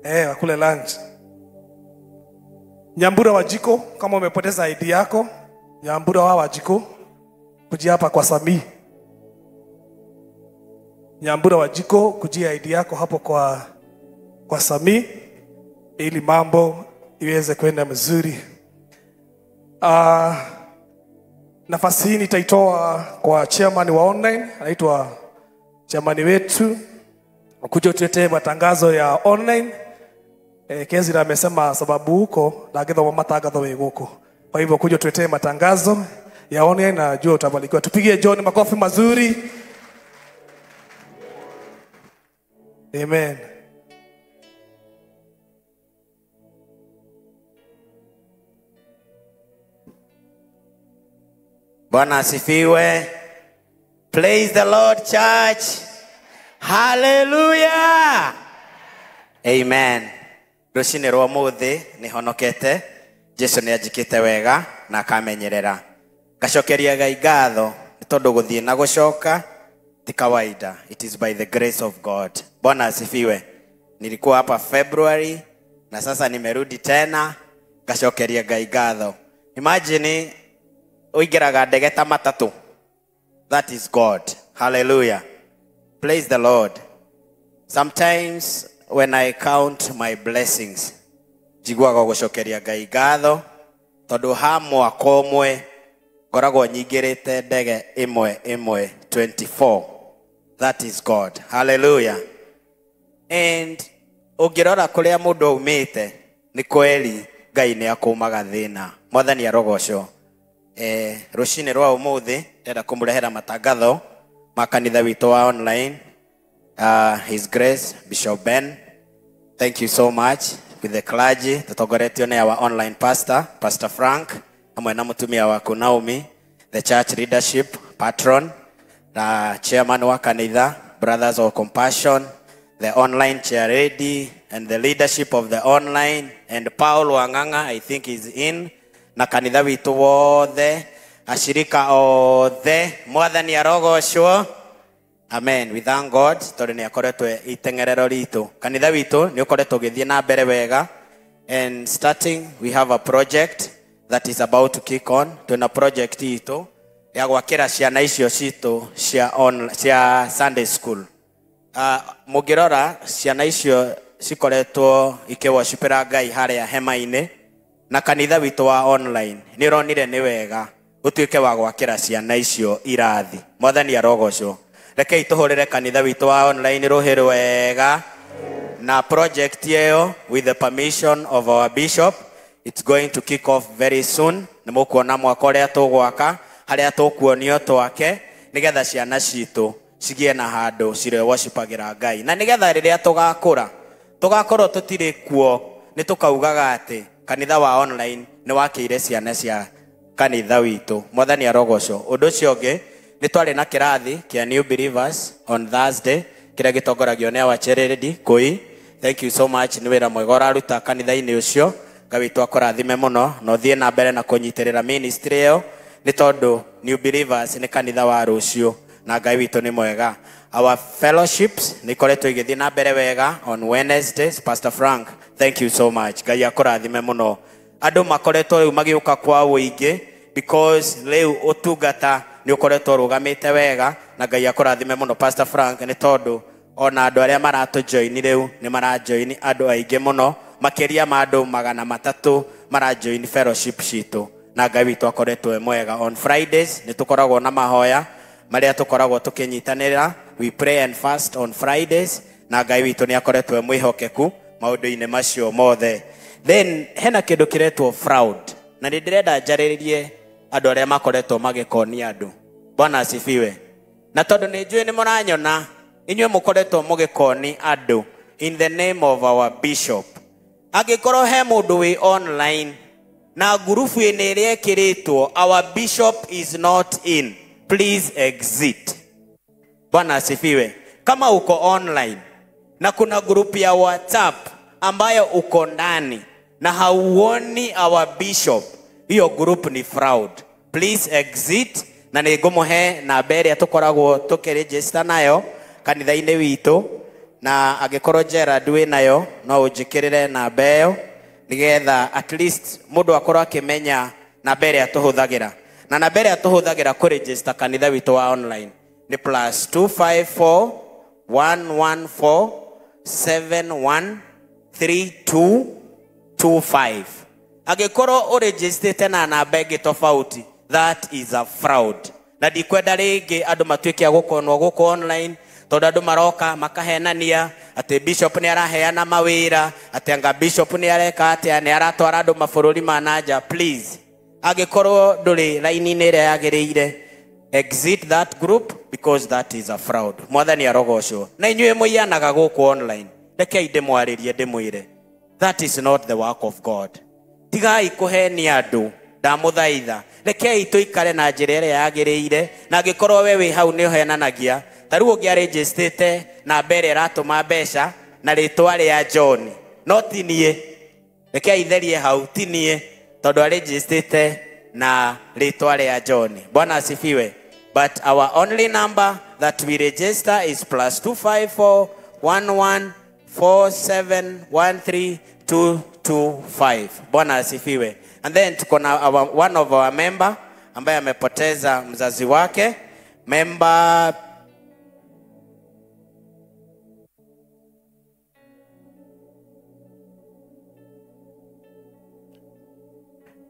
wakule lunch. Nyambura Wajiko, kama umepoteza ID yako, Nyambura wa Wajiko, kujia hapa kwa Sami. Nyambura Wajiko, kujia ID yako hapo kwa Sami, ili mambo iweze kwenda mzuri. Nafasi hii nitaitoa kwa chairman wa online, anaitwa chairman wetu, kuja tuletee matangazo ya online. Kezira amesema sababu huko ndagethoma matangazo weguko. Kwa hivyo kuja tuletee matangazo ya online na jua utabarikiwa. Tupigie John makofi mazuri. Amen. Bwana asifiwe. Praise the Lord, church. Hallelujah. Amen. Rucini rwa muthi ni honokete. Jesu ni ajikite wega na akamenyerera. Gacokeria Ngai ngatho ni tondu guthie na gucoka ti kawaida. It is by the grace of God. Bwana asifiwe. Nilikuwa hapa February na sasa nimerudi tena. Gacokeria Ngai ngatho. Imagine uigeraga ndege ta matatu. That is God. Hallelujah. Praise the Lord. Sometimes when I count my blessings, jiguaga gucokeria Ngai ngatho tondu ha mwaka umwe ngoragwo nyingirite ndege imwe 24. That is God. Hallelujah. And ungirora kuria mundu aumite ni kweli Ngai ni akumaga thina. Mwathani arogocwo. Rucini rwa umuthi ndenda kumurehera matangatho makanitha witu wa online. His Grace Bishop Ben, thank you so much. With the clergy tutongoretio ni our online pastor Pastor Frank amwe na mutumia waku Naomi, the church leadership patron, the chairman wa kanitha Brothers of Compassion, the online chair lady and the leadership of the online, and Paul Wanganga I think is in, na kanitha witu wothe, ashirika othe, mwathani arogocwo. Amen. We thank God tondu ni akoretwe itengerero ritu. Kanitha witu ni ukoretwo githie na mbere wega, and starting we have a project that is about to kick on. Tuna project itu ya gwakira ciana icio citu cia Sunday school. Mugirora ciana icio cikoretwo ikiworshipera Ngai haria hema-ini, na kanitha witu wa online ni ronire ni wega utuike wa gwakira ciana icio irathi. Mwathani arogocwo. Reke ituhurire kanitha witu wa online ruhi rwega na project yeyo with the permission of our bishop. It's going to kick off very soon. Nimukuona mwaka uria tugwaka haria tukuonio twake nigetha ciana citu cigie na handu cire worshipagira Ngai, na nigetha riria tugakorwo tutire kuo ni tukaugaga ati kanitha wa online ni wakiire ciana cia kanitha witu. Mwathani arogocwo. Undu ucio ungi ni twari na kirathi kia new believers on Thursday kiria gitongoragio ni our charity Koi. Thank you so much. Ni wira mwega uraruta kanitha-ini ucio. Ngai twakurathime muno no thie na mbere na kunyitirira ministry yo ni tondu new believers ni kanitha wa rucio na Ngai witu ni mwega. Our fellowships ni koretwo igithie na mbere wega on Wednesdays. Pastor Frank, thank you so much. Ngai akurathime muno. Andu makoretwo riu magiuka kwa uingi because riu utungata ni ukoretwo rugamite wega, na Ngai akurathime muno Pastor Frank ni tondu ona andu aria maratu join riu ni mara join andu aingi muno makiria ma andu 300 mara join fellowship citu, na Ngai witu akoretwo mwega. On Fridays ni tukoragwo na mahoya maria tukoragwo tukinyitanira. We pray and fast on Fridays, na Ngai witu ni akoretwo mwihokeku maundu-ini macio mothe. Then hena kindu kiretwo fraud, na ndirenda njaririe andu aria makoretwo magikonia andu. Bwana asifiwe. Na tondu ni njui ni muranyona inywe mukoretwo mugikoni andu in the name of our bishop, angikorwo he mundu wi online na gurupu ine iria ekiritwo our bishop is not in, please exit. Bwana asifiwe. Kama uko online na kuna grupu ya WhatsApp ambayo uko ndani na hauoni our bishop, hiyo group ni fraud. Please exit. Na nigumuhe na mbere atukoragwo tukiregister nayo kanitha-ini witu, na agikorwo Gerard we nayo no ujikirire na beo nigetha at least mundu akorwo akimenya na mbere atuhuthagira na na mbere atuhuthagira ku register kanitha witu wa online ni +254 114 713225 agikorwo uregistrate na namba ingi tofauti that is a fraud na dikwenda ringi andu matuike gukonwo guko online tondu andu maroka makahenania ati bishop ni araheana mawira ati anga bishop ni areka ati ni aratwara andu mabururi manaja please agikorwo nduri line ni ire yagireire exit that group because that is a fraud mwathani arogocwo na inyuĩ mũiyanaga guko online rekei ndĩmwarĩrie ndĩmwĩre that is not the work of God tigai kuhenia andu ndamuthaitha rekei tuikare na njĩra ĩrĩa yagĩrĩire na angĩkorwo we wĩ hau nĩ ũhenanagia tarĩu ũngĩaregistrate na mbere ratũma mbeca na rĩtwa rĩa John no ti niĩ rekei therie hau ti niĩ tondũ aregistrate na rĩtwa rĩa John bwana asifiwe but our only number that we register is +254 1147132225 bwana asifiwe and then tuko na one of our member ambaye amepoteza mzazi wake member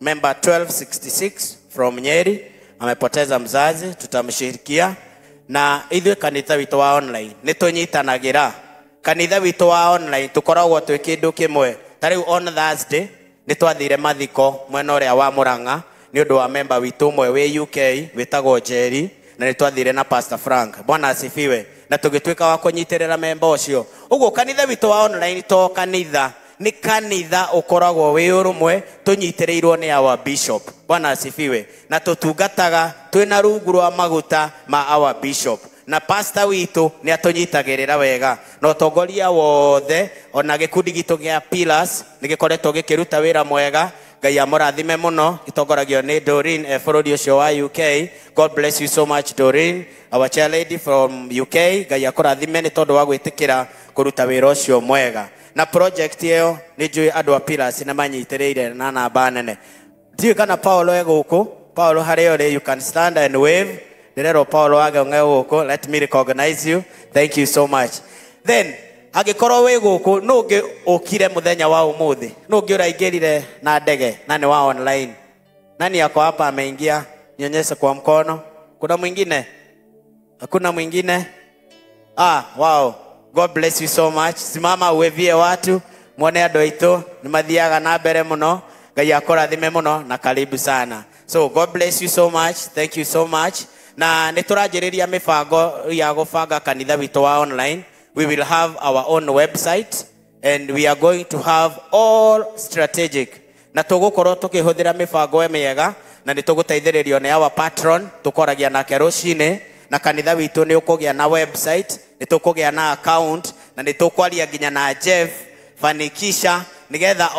member 1266 from Nyeri amepoteza mzazi tutamshirikia na ithuĩ kanitha witu wa online nĩtũnyitanagira kanitha witu wa online tukoragwo twĩ kĩndũ kĩmwe tarĩu on Thursday nĩtwathire mathiko mwena ũrĩa wa Murang'a nĩ ũndũ wa member witu ũmwe wĩ UK wĩtagwo Jerry na nĩtwathire na Pastor Frank bwana asifiwe na tũgĩtuĩka wa kũnyitĩrĩra member ũcio ũguo kanitha witu wa online to kanitha ni kanitha ukoragwo wi urumwe tunyitiriirwo ni our bishop bwana asifiwe na tutungataga twina rungu rwa maguta ma our bishop na pastor witu ni atunyitagirira wega na utongoria wothe ona gikundi gitu gia pillars nigikoretwo gikiruta wira mwega Ngai amurathime muno gitongoragio ni Doreen bururi ucio wa UK God bless you so much Doreen our chair lady from UK Ngai akurathime ni tondu wa gwitikira kuruta wira ucio mwega na project hiyo ni juu andu a pillars na manyitiriire na namba nene ndiyo kana Paulo eguku Paulo hariore you can stand and wave ndirero Paulo agenge guku let me recognize you thank you so much then agikorwo wi guku nungi ukire muthenya wa umuthi nungi uraingirire na ndege na ni wa online nani yako hapa ameingia nionyeshe kwa mkono kuna mwingine hakuna mwingine wow God bless you so much simama uwevie watu muone andu aitu ni mathiaga na mbere muno Ngai akurathime muno na karibu sana so God bless you so much thank you so much na nituranjiriria mibango ya gubanga kanitha witu wa online we will have our own website and we are going to have all strategic na tugukorwo tukihuthira mibango mĩega na nituguteithĩrĩrio ni our patron tukoragia nake rucine na kanitha witu ni ukugia na website nitukugia na account na nitukwaria nginya na Jeff fanikisha nigetha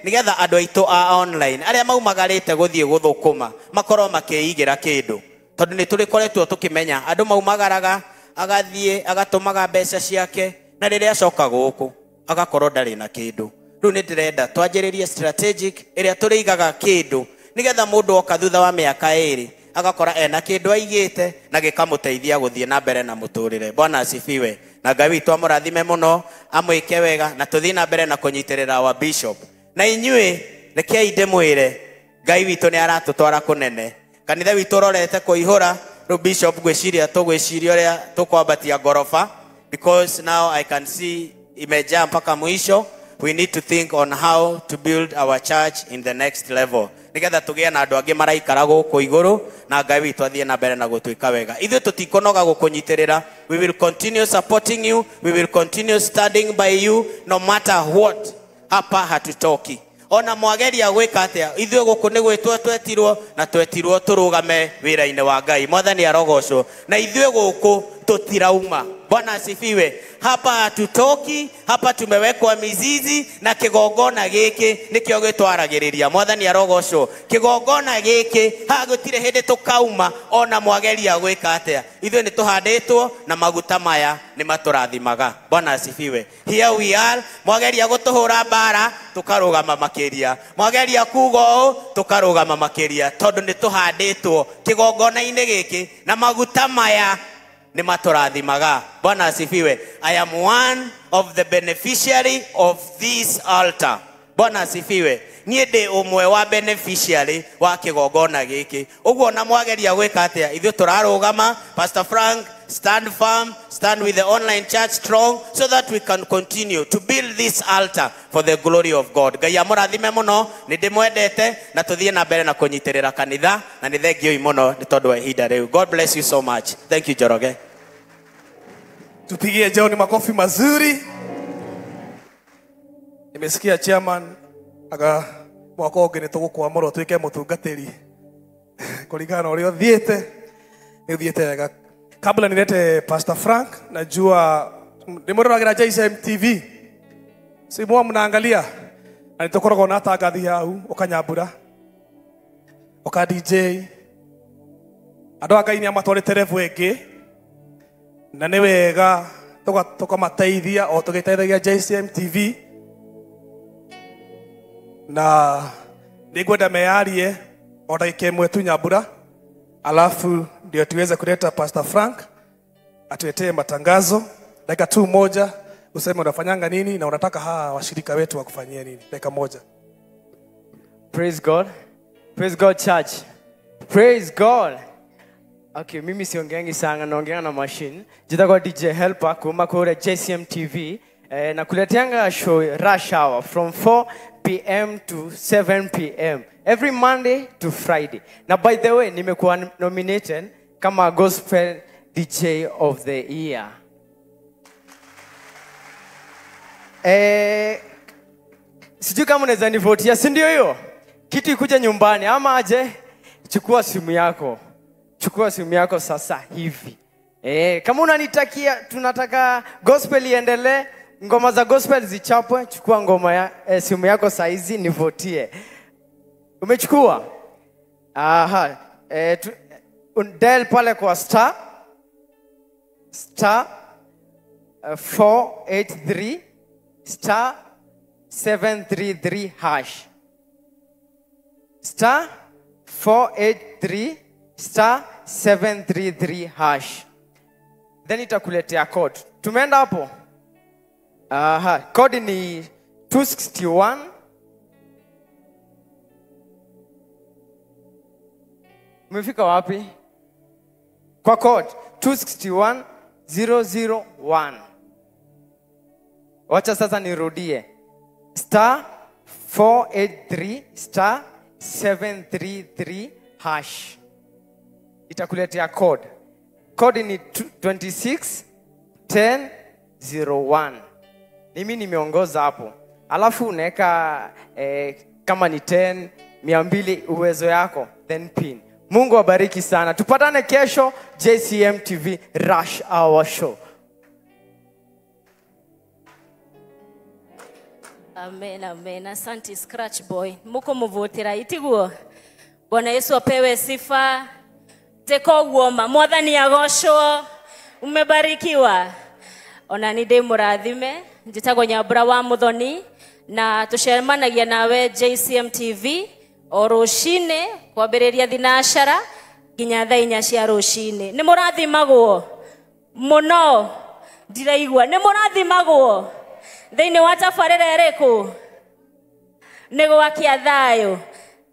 nigetha andu aitu a online aria maumagarite guthie guthukuma makorwo makiigira kindu tondu ni turikoretwo tukimenya andu maumagaraga agathie agatumaga mbeca ciake na riria acoka guku agakorwo ndari na kindu riu ni ndirenda twanjiririe strategic iria turiigaga kindu nigetha mundu oka thutha wa miaka 2 agakora ena kindu aigite na gikamuteithia guthie na mbere na muturire bwana asifiwe na Ngai witu amurathime muno amwike wega na tuthie na mbere na kunyitirira wa bishop na inyuĩ rekei ndimwire Ngai witu ni aratutwara kunene kanitha witu rorete kuihura ru bishop gwiciria tugwiciria uria tukwambatia gorofa because now I can see imejaa mpaka mwisho we need to think on how to build our church in the next level nigetha tugie na andu angi maraikara guku iguru na Ngai witu athie na mbere na gutuika wega ithuĩ tutikonoga gukunyitirira we will continue supporting you we will continue studying by you no matter what hapa hatutoki ona mwageria gwika atia ithuĩ guku ni gwitwo twetirwo na twetirwo turugame wira-ini wa Ngai mwathani arogocwo na ithuĩ guku tutirauma Bwana asifiwe. Hapa hatutoki, hapa tumewekwa mizizi na kigongona giki nikio gitwaragiriria. Mwathani arogocwo. Kigongona giki hagutire hindi tukauma ona mwageria gwika atia. Ithuĩ nĩ tũhandĩtwo na maguta maya nĩ matũrathimaga. Bwana asifiwe. Here we are. Mwageria gũtũhũra mbara tukarũgama makĩria. Mwageria kuga ũũ tukarũgama makĩria. Tondũ nĩ tũhandĩtwo kigongona-inĩ gĩkĩ na maguta maya ni matorathimaga. Bwana asifiwe. I am one of the beneficiary of this altar. Bwana asifiwe. Niĩ ndĩ ũmwe wa beneficiary wa kigongona gĩkĩ. Ũguo na mwageria gwĩka atĩa? Ithuĩ tũrarũgama. Pastor Frank, stand firm, stand with the online church strong so that we can continue to build this altar for the glory of God. Ngai amũrathime mũno, nĩ ndĩmwendete na tũthiĩ na mbere na kũnyitĩrĩra kanitha na nĩ thengiũi mũno nĩ tondũ wa ihinda rĩu. God bless you so much. Thank you, Joroge. Tupigie John makofi mazuri. Nimesikia chairman aga mwaka ũngĩ nĩ tũgũkwamũrwo twĩke mũtungatĩri kũringana na ũrĩa ũthiĩte. Nĩ ũthiĩte wega. Kabla nilete Pastor Frank, najua nimũroragĩra JSM TV. Si mwa mnaangalia. Na nitokoragwo na tangathi hau ũkanyambura. Oka DJ. Andũ Ngai nĩ amatwarĩte revu ĩngĩ. Na nĩ wega tũkamateithia o tũgĩteithagia JSM TV. Na nĩngwenda meyarie o dakika ĩmwe tu nyambura. Alafu ndio tuweze kuleta Pastor Frank atuletee matangazo. Dakika tu moja useme unafanyanga nini na unataka washirika wetu wakufanyie nini. Dakika moja. Praise God. Praise God, church. Praise God. Okay, mimi siongeangi sana, naongea na machine. Jitakuwa DJ Helper kuma kule JCM TV. Na kuleteanga show rush hour from 4 p.m. to 7 p.m. every Monday to Friday. Now, by the way, nimekuwa nominated kama Gospel DJ of the Year. Sijui kama unaweza nivotia, si ndio hiyo? Kitu ikuja nyumbani ama aje? Chukua simu yako. Chukua simu yako sasa hivi. Kama unanitakia tunataka gospel iendelee, ngoma za gospel zichapwe, chukua ngoma ya simu yako saizi nivotie. Umechukua? Aha. Dial pale kwa star 483 star 733 hash. Star 483 star 733 hash. Then itakuletea code. Tumeenda hapo? Aha, code ni 261. Umefika wapi? Kwa code 261001. Wacha sasa nirudie. Star 483 star 733 hash. Itakuletea code. Code ni 261001. Mimi nimeongoza hapo. Alafu unaweka kama ni 10, 200 uwezo yako, then pin. Mungu abariki sana. Tupatane kesho JCM TV Rush Hour Show. Amen, amen. Asante Scratch Boy. Muko muvotera itiguo. Bwana Yesu apewe sifa. Teko guoma. Mwathani agocwo. Umebarikiwa. Ona ni ndĩ mũrathime. Njĩtagwo Nyambura wa Muthoni na tucemanagia nawe JCM TV o rũcinĩ kwambĩrĩria thinacara nginya thaa 4 cia rũcinĩ. Nĩ mũrathimagwo mũno. Ndiraigua nĩ mũrathimagwo. Thĩinĩ wa tabarĩra ĩrĩkũ? Nĩ gwakia thayũ.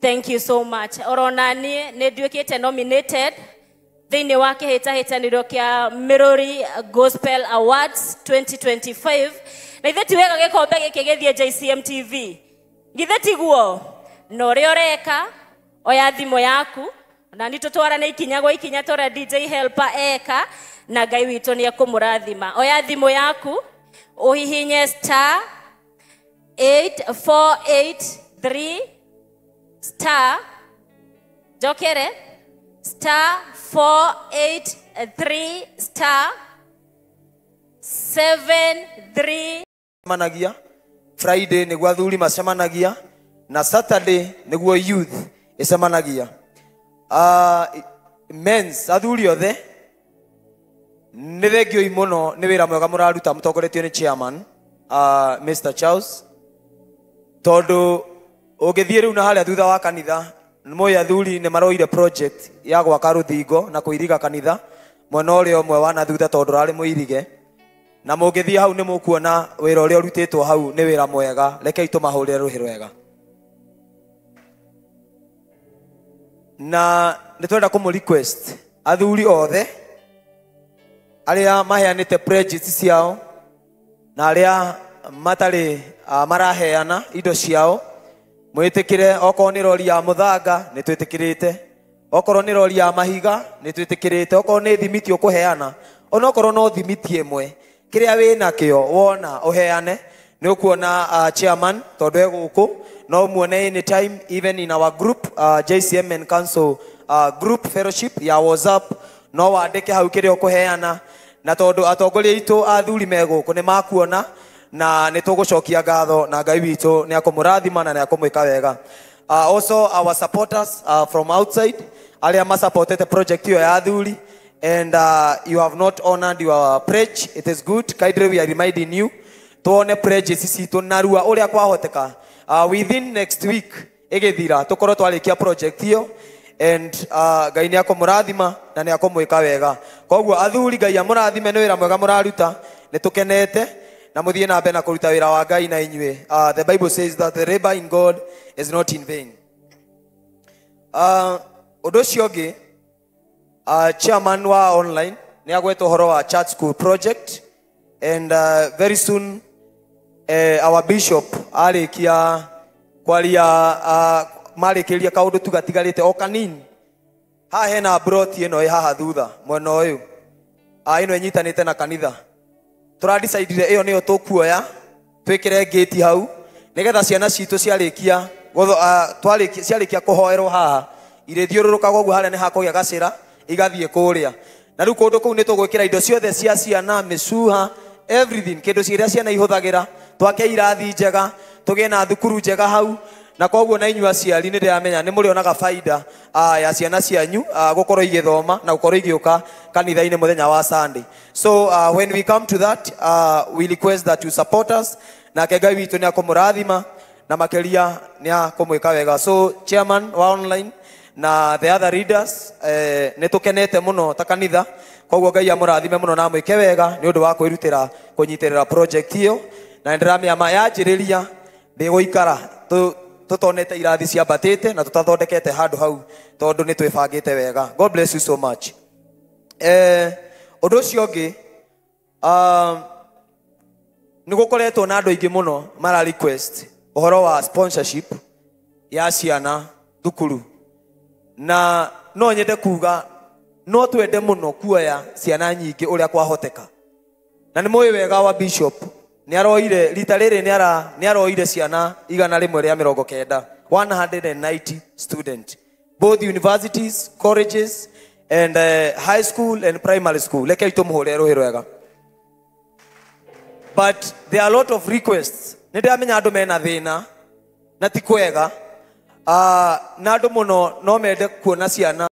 Thank you so much. Orona niĩ nĩ nduĩkĩte nominated thĩinĩ wa kĩhĩtahĩtanĩro kĩa Mirori Gospel Awards 2025. Na ithe ti wega gĩkombe gĩkĩ gĩthiĩ JCM TV. Githe tiguo na ũrĩa ũreka oya thimũ yaku na nĩ tũtwarane ikinya gwa ikinya tũrĩa DJ Helper eka na Ngai witũ nĩ ekũmũrathima. Oya thimũ yaku uhihinye star 8483 star jokere star 483 star 73 managia Friday niguo athuri macemanagia na Saturday niguo youth icemanagia. Men's athuri othe nĩ thengio imuno nĩ wĩra mwega mũraruta mũtongoretio nĩ chairman Mr. Charles, tondu ũngĩthiĩ rĩu na harĩa thutha wa kanitha nĩ athuri nĩ maroire project ya gwaka rũthingo na kũiriga kanitha mwena ũrĩa ũmwe wa na thutha tondu rarĩ mũirige, na mũngĩthiĩ hau nĩ mũkuona wĩra ũrĩa ũrutĩtwo hau nĩ wĩra mwega. Rekei tũmahũrĩre rũhĩ rwega. Na nĩ twenda kũmũ request athuri othe arĩa maheanĩte pledges ciao na arĩa matarĩ maraheana indo ciao, mwĩtĩkĩre. Okorwo nĩ rori ya mũthanga nĩ twĩtĩkĩrĩte, okorwo nĩ rori ya mahiga nĩ twĩtĩkĩrĩte, okorwo nĩ thimiti ũkũheana, onokorwo no thimiti ĩmwe, kĩrĩa wĩna kĩo wona ũheane. Nĩ ũkuona chairman tondu egũkũ no muone anytime, even in our group JCM and Council group fellowship ya WhatsApp, no wandĩke hau kĩrĩa ũkũheana, na tondu atongoria itũ athuri megũkũ nĩ makuona na nĩ tũgũcokia ngatho na Ngai witũ nĩ akũmũrathima na nĩ akũmwĩka wega. Also our supporters from outside arĩa masupportete project hiyo ya athuri, and you have not honored your pledge. It is good. Kindly we are reminding you tuone pledge citũ narua ũrĩa kwahoteka. Within next week igithira tukorwo twarĩkia project hiyo, and Ngai nĩ akũmũrathima na nĩ akũmwĩka wega. Koguo athuri Ngai amũrathime, nĩ wĩra mwega mũraruta, nĩ tũkenete na muthie na mbere na kuruta wĩra wa Ngai na inyuĩ. The Bible says that the labor in God is not in vain. Ũndũ ũcio ũngĩ, chairman wa online nĩ agwetwo ũhoro wa church school project, and very soon our bishop arĩkia kwaria marĩkĩria kaũndũ tu gatigarĩte o kanini. Haha hena broti ĩno ĩ haha thutha mwena ũyũ, ĩno ĩnyitanĩte na kanitha. Tũradicidire ĩyo nĩyo tũkuoya twĩkĩre gate hau, nĩgetha ciana citũ ciarĩkia kũhoerwo haha irĩthiũrũrũkaga ũguo harĩa nĩ hakũgĩa gacĩra igathiĩ kũrĩa. Na rĩu kũndũ kũu nĩ tũgwĩkĩra indo ciothe cia ciana, mĩcuha, everything, kĩndũ ciria ciana ihũthagĩra, twake irathi njega, tũgĩe na thukuru njega hau. Na koguo na inyuĩ aciari nĩ ndĩramenya nĩ mũrĩonaga faida ya ciana cianyu gũkorwo igĩthoma na gũkorwo igĩũka kanitha-inĩ mũthenya wa Sunday. So when we come to that, we request that you support us, na Ngai witũ nĩ akũmũrathima na makĩria nĩ akũmwĩka wega. So chairman wa online na the other leaders nĩ tũkenete mũno ta kanitha, koguo Ngai amũrathime mũno na amwĩke wega nĩ ũndũ wa kwĩrutĩra kũnyitĩrĩra project hiyo, na ndĩramenya yanjĩrĩria ndĩgũikara tutonete irathi ciambatĩte na tutathondekete handũ hau tondu nĩ twĩbangĩte wega. God bless you so much. Ũndũ ũcio ũngĩ, nĩ gũkoretwo na andũ aingĩ mũno mara request ũhoro wa sponsorship ya ciana thukuru, na no nyende kuga no twende mũno kuoya ciana nyingĩ ũrĩa kwahoteka. Na nĩ mũĩ wega wa bishop nĩ aroire rita rĩrĩ nĩ aroire ciana 190 190 student, both universities, colleges and high school and primary school. Rekei tũmũhũrĩre rũhĩ rwega. But there are a lot of requests. Nĩ ndĩramenya andũ mena thĩna na ti kwega, na andũ mũno no mende kuona ciana